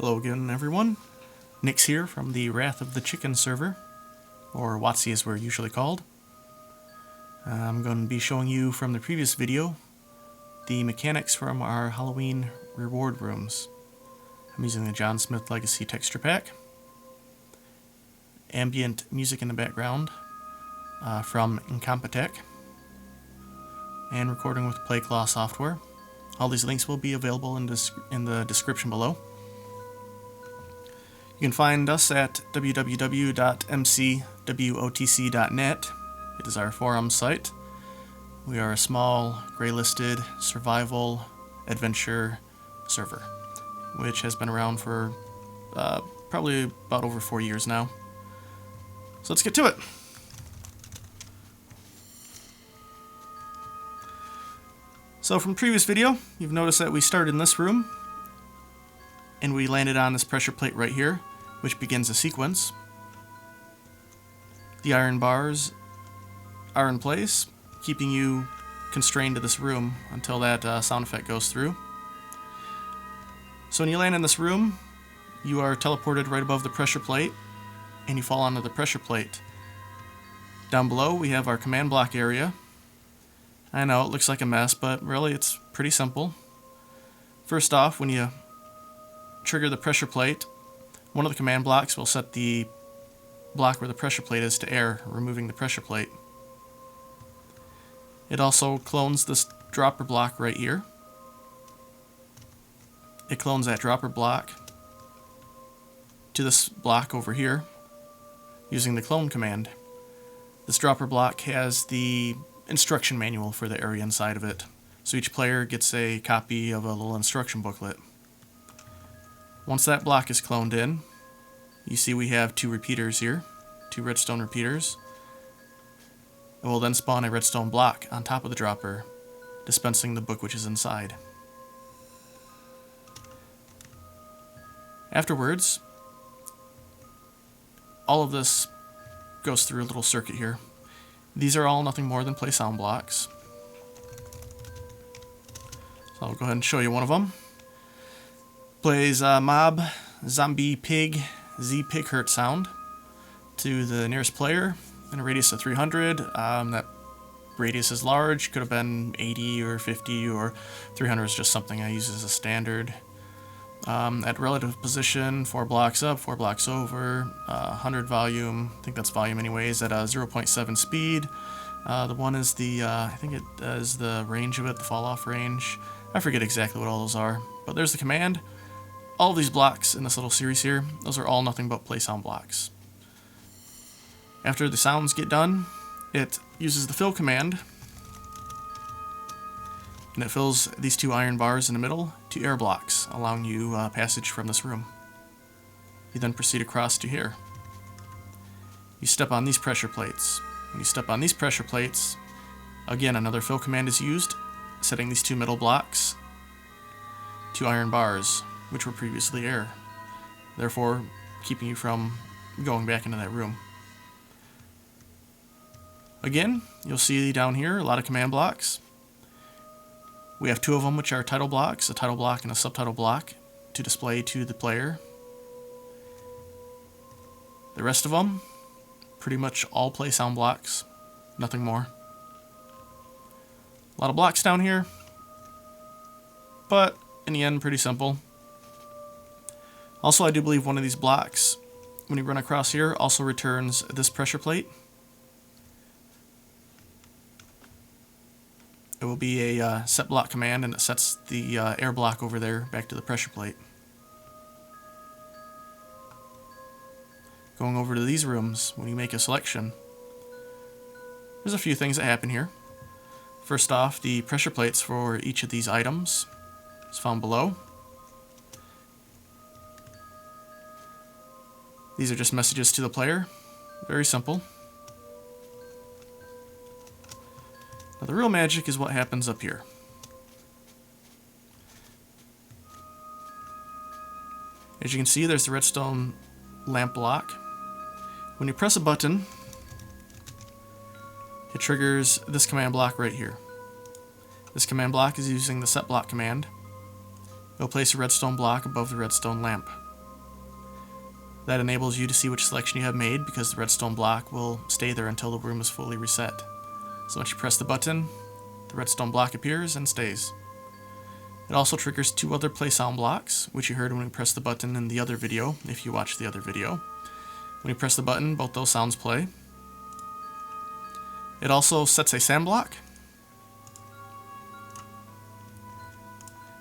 Hello again, everyone. Nick's here from the Wrath of the Chicken server, or WOTC as we're usually called. I'm going to be showing you from the previous video the mechanics from our Halloween reward rooms. I'm using the John Smith Legacy texture pack, ambient music in the background from Incompetech, and recording with PlayClaw software. All these links will be available in the description below. You can find us at www.mcwotc.net. It is our forum site. We are a small, gray-listed survival adventure server, which has been around for probably about over 4 years now. So let's get to it. So from the previous video, you've noticed that we started in this room, and we landed on this pressure plate right here, which begins a sequence. The iron bars are in place, keeping you constrained to this room until that sound effect goes through. So when you land in this room, you are teleported right above the pressure plate, and you fall onto the pressure plate. Down below, we have our command block area. I know, it looks like a mess, but really it's pretty simple. First off, when you trigger the pressure plate, one of the command blocks will set the block where the pressure plate is to air, removing the pressure plate. It also clones this dropper block right here. It clones that dropper block to this block over here using the clone command. This dropper block has the instruction manual for the area inside of it, so each player gets a copy of a little instruction booklet. Once that block is cloned in, you see we have two repeaters here, two redstone repeaters. It will then spawn a redstone block on top of the dropper, dispensing the book which is inside. Afterwards, all of this goes through a little circuit here. These are all nothing more than play sound blocks. So I'll go ahead and show you one of them. Plays mob, zombie, pig, Z pig hurt sound to the nearest player in a radius of 300. That radius is large, could have been 80 or 50, or 300 is just something I use as a standard. At relative position, 4 blocks up, 4 blocks over, 100 volume, I think that's volume anyways, at 0.7 speed. The one is the, I think it is the range of it, the fall off range. I forget exactly what all those are, but there's the command. All of these blocks in this little series here, those are all nothing but play sound blocks. After the sounds get done, it uses the fill command, and it fills these two iron bars in the middle to air blocks, allowing you passage from this room. You then proceed across to here. You step on these pressure plates. When you step on these pressure plates, again another fill command is used, setting these two middle blocks to iron bars, which were previously air, therefore keeping you from going back into that room. Again, you'll see down here a lot of command blocks. We have two of them which are title blocks, a title block and a subtitle block, to display to the player. The rest of them, pretty much all play sound blocks, nothing more. A lot of blocks down here, but in the end pretty simple. Also, I do believe one of these blocks, when you run across here, also returns this pressure plate. It will be a set block command, and it sets the air block over there back to the pressure plate. Going over to these rooms, when you make a selection, there's a few things that happen here. First off, the pressure plates for each of these items is found below. These are just messages to the player. Very simple. Now the real magic is what happens up here. As you can see, there's the redstone lamp block. When you press a button, it triggers this command block right here. This command block is using the set block command. It'll place a redstone block above the redstone lamp. That enables you to see which selection you have made because the redstone block will stay there until the room is fully reset. So once you press the button, the redstone block appears and stays. It also triggers 2 other play sound blocks, which you heard when we pressed the button in the other video, if you watched the other video. When you press the button, both those sounds play. It also sets a sand block,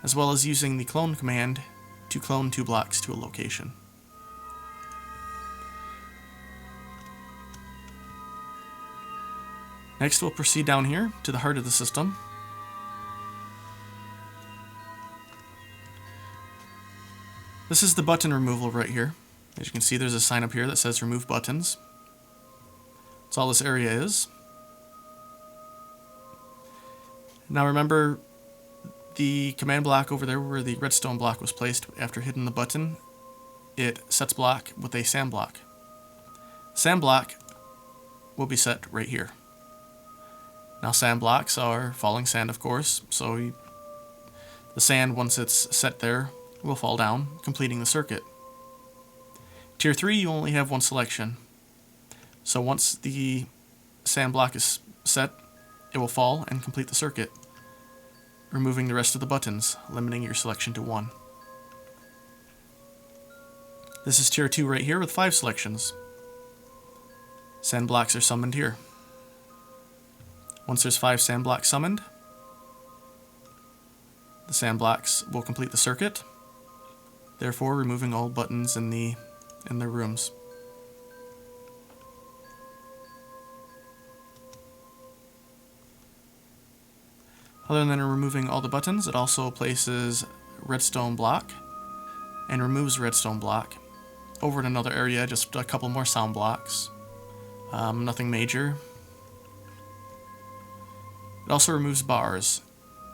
as well as using the clone command to clone 2 blocks to a location. Next, we'll proceed down here to the heart of the system. This is the button removal right here. As you can see, there's a sign up here that says remove buttons. That's all this area is. Now remember the command block over there where the redstone block was placed after hitting the button, it sets block with a sand block. Sand block will be set right here. Now sand blocks are falling sand, of course, so the sand, once it's set there, will fall down, completing the circuit. Tier 3, you only have 1 selection. So once the sand block is set, it will fall and complete the circuit, removing the rest of the buttons, limiting your selection to 1. This is Tier 2 right here with 5 selections. Sand blocks are summoned here. Once there's 5 sand blocks summoned, the sand blocks will complete the circuit, therefore removing all buttons in their rooms. Other than removing all the buttons, it also places redstone block and removes redstone block. Over in another area, just a couple more sound blocks. Nothing major. It also removes bars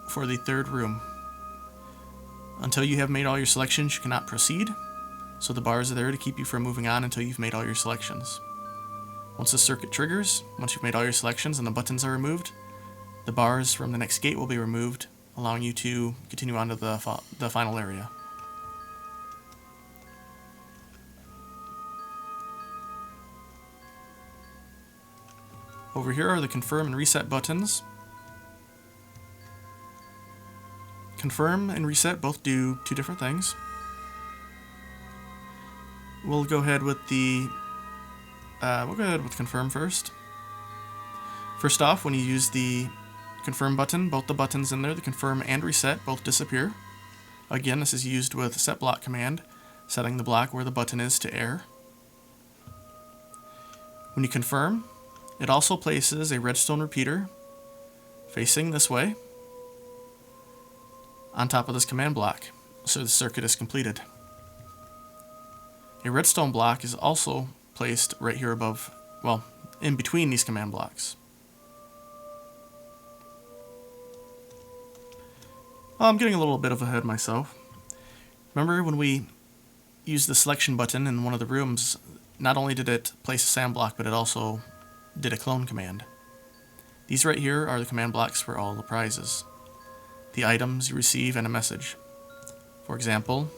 for the 3rd room. Until you have made all your selections, you cannot proceed, so the bars are there to keep you from moving on until you've made all your selections. Once the circuit triggers, once you've made all your selections and the buttons are removed, the bars from the next gate will be removed, allowing you to continue on to the final area. Over here are the confirm and reset buttons. Confirm and reset both do 2 different things. We'll go ahead with confirm first. First off, when you use the confirm button, both the buttons in there, the confirm and reset, both disappear. Again, this is used with set block command, setting the block where the button is to air. When you confirm, it also places a redstone repeater facing this way on top of this command block, so the circuit is completed. A redstone block is also placed right here above, well, in between these command blocks. I'm getting a little bit of ahead myself. Remember when we used the selection button in one of the rooms, not only did it place a sand block, but it also did a clone command. These right here are the command blocks for all the prizes, the items you receive, and a message. For example,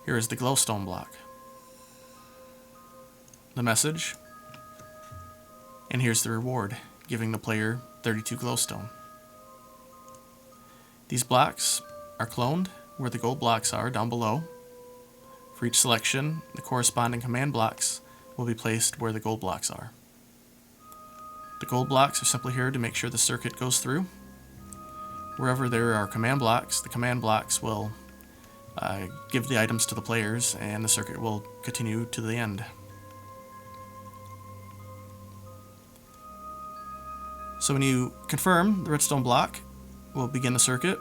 here is the glowstone block, the message, and here's the reward, giving the player 32 glowstone. These blocks are cloned where the gold blocks are down below. For each selection, the corresponding command blocks will be placed where the gold blocks are. The gold blocks are simply here to make sure the circuit goes through. Wherever there are command blocks, the command blocks will give the items to the players, and the circuit will continue to the end. So when you confirm, the redstone block will begin the circuit,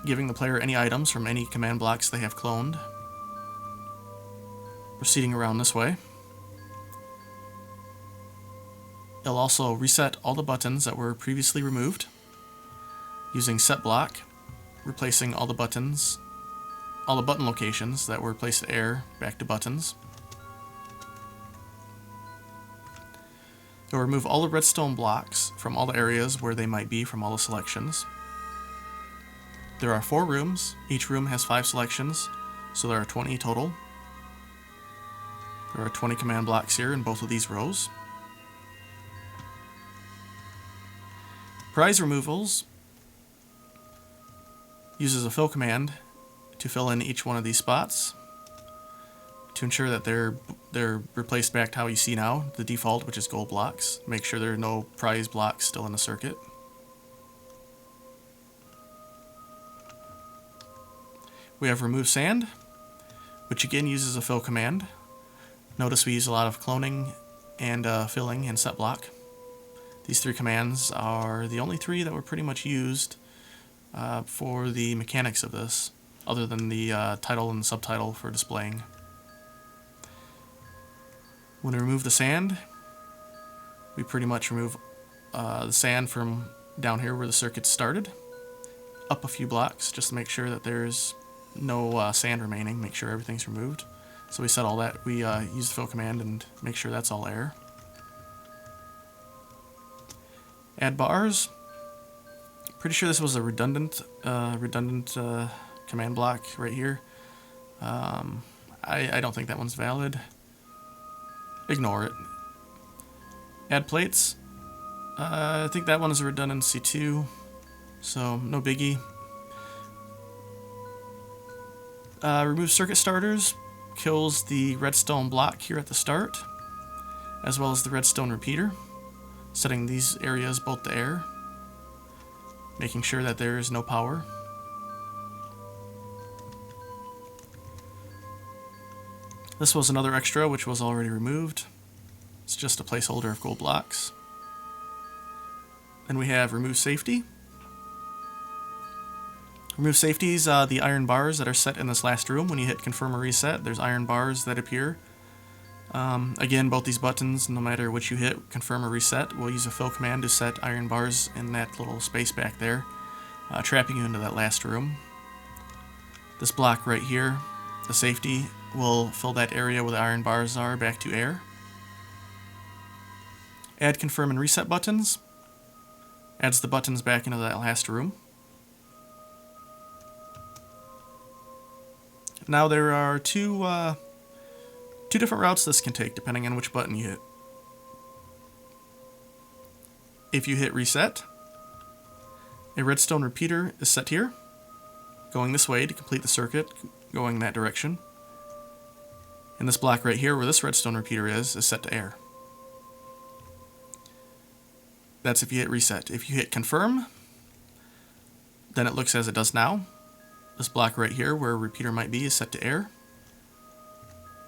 giving the player any items from any command blocks they have cloned. Proceeding around this way. It'll also reset all the buttons that were previously removed, using set block, replacing all the button locations that were placed to air back to buttons. It'll remove all the redstone blocks from all the areas where they might be from all the selections. There are 4 rooms. Each room has 5 selections, so there are 20 total. There are 20 command blocks here in both of these rows. Prize removals uses a fill command to fill in each one of these spots to ensure that they're replaced back to how you see now, the default, which is gold blocks. Make sure there are no prize blocks still in the circuit. We have remove sand, which again uses a fill command. Notice we use a lot of cloning and filling and set block. These three commands are the only three that were pretty much used for the mechanics of this, other than the title and subtitle for displaying. When we remove the sand, we pretty much remove the sand from down here where the circuit started, up a few blocks just to make sure that there's no sand remaining, make sure everything's removed. So we set all that, we use the fill command and make sure that's all air. Add bars. Pretty sure this was a redundant command block right here. I don't think that one's valid. Ignore it. Add plates. I think that one is a redundancy too, so no biggie. Remove circuit starters. Kills the redstone block here at the start, as well as the redstone repeater, setting these areas both to air, making sure that there is no power. This was another extra which was already removed. It's just a placeholder of gold blocks. Then we have remove safety. Remove safety is the iron bars that are set in this last room. When you hit confirm or reset, there's iron bars that appear. Again, both these buttons, no matter which you hit, confirm or reset, we'll use a fill command to set iron bars in that little space back there, trapping you into that last room. This block right here, the safety, will fill that area where the iron bars are back to air. Add confirm and reset buttons. Adds the buttons back into that last room. Now there are two different routes this can take depending on which button you hit. If you hit reset, a redstone repeater is set here, going this way to complete the circuit, going that direction. And this block right here where this redstone repeater is set to air. That's if you hit reset. If you hit confirm, then it looks as it does now. This block right here where a repeater might be is set to air.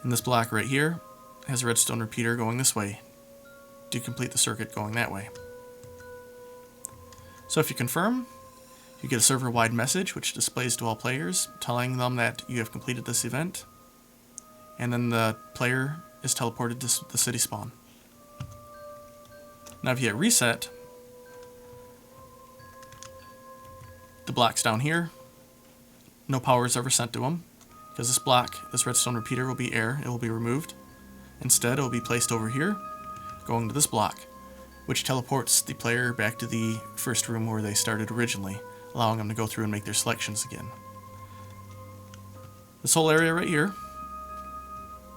And this block right here has a redstone repeater going this way to complete the circuit going that way. So if you confirm, you get a server-wide message which displays to all players telling them that you have completed this event, and then the player is teleported to the city spawn. Now if you hit reset, the block's down here, no power is ever sent to them, because this block, this redstone repeater, will be air, it will be removed. Instead, it will be placed over here, going to this block, which teleports the player back to the first room where they started originally, allowing them to go through and make their selections again. This whole area right here,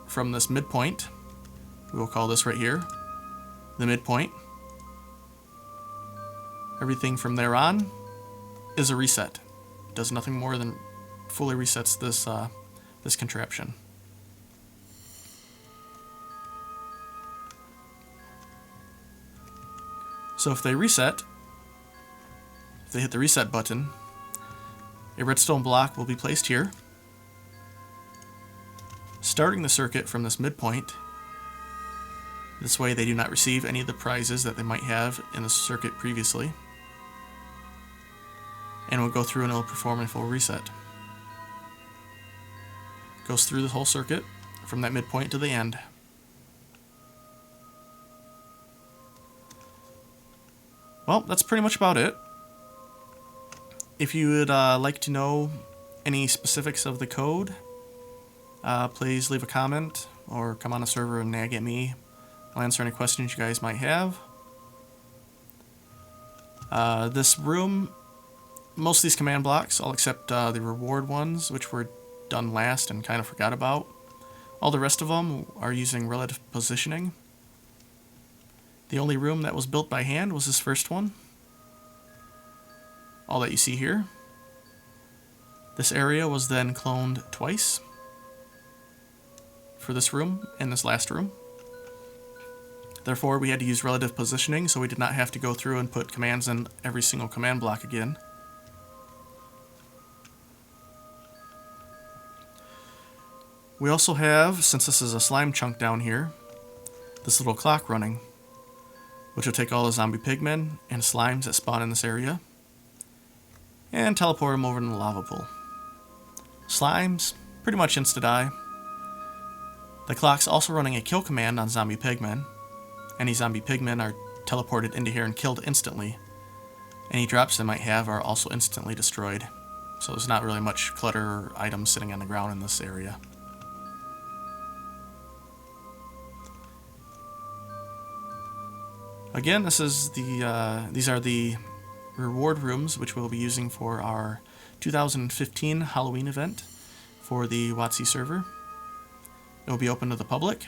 from this midpoint, we will call this right here the midpoint. Everything from there on is a reset. It does nothing more than fully resets this contraption. So if they reset, if they hit the reset button, a redstone block will be placed here, starting the circuit from this midpoint. This way they do not receive any of the prizes that they might have in the circuit previously. And we'll go through and it'll perform a full reset. Goes through the whole circuit from that midpoint to the end. Well, that's pretty much about it. If you would like to know any specifics of the code, please leave a comment or come on a server and nag at me. I'll answer any questions you guys might have. This room, most of these command blocks, all except the reward ones, which were done last and kind of forgot about, All the rest of them are using relative positioning. The only room that was built by hand was this first one. All that you see here. This area was then cloned twice for this room and this last room. Therefore, we had to use relative positioning, so we did not have to go through and put commands in every single command block again. We also have, since this is a slime chunk down here, this little clock running, which will take all the zombie pigmen and slimes that spawn in this area and teleport them over to the lava pool. Slimes, pretty much insta-die. The clock's also running a kill command on zombie pigmen. Any zombie pigmen are teleported into here and killed instantly. Any drops they might have are also instantly destroyed. So there's not really much clutter or items sitting on the ground in this area. Again, these are the reward rooms which we'll be using for our 2015 Halloween event for the WOTC server. It will be open to the public.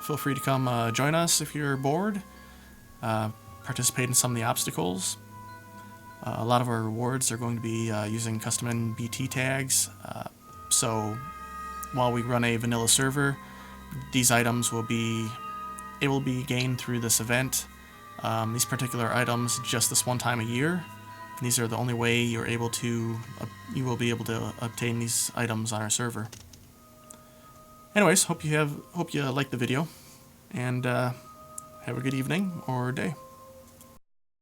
Feel free to come join us if you're bored. Participate in some of the obstacles. A lot of our rewards are going to be using custom NBT tags. So while we run a vanilla server, these items will be gained through this event. These particular items just this one time a year. These are the only way you will be able to obtain these items on our server. Anyways, hope you like the video, and have a good evening or day.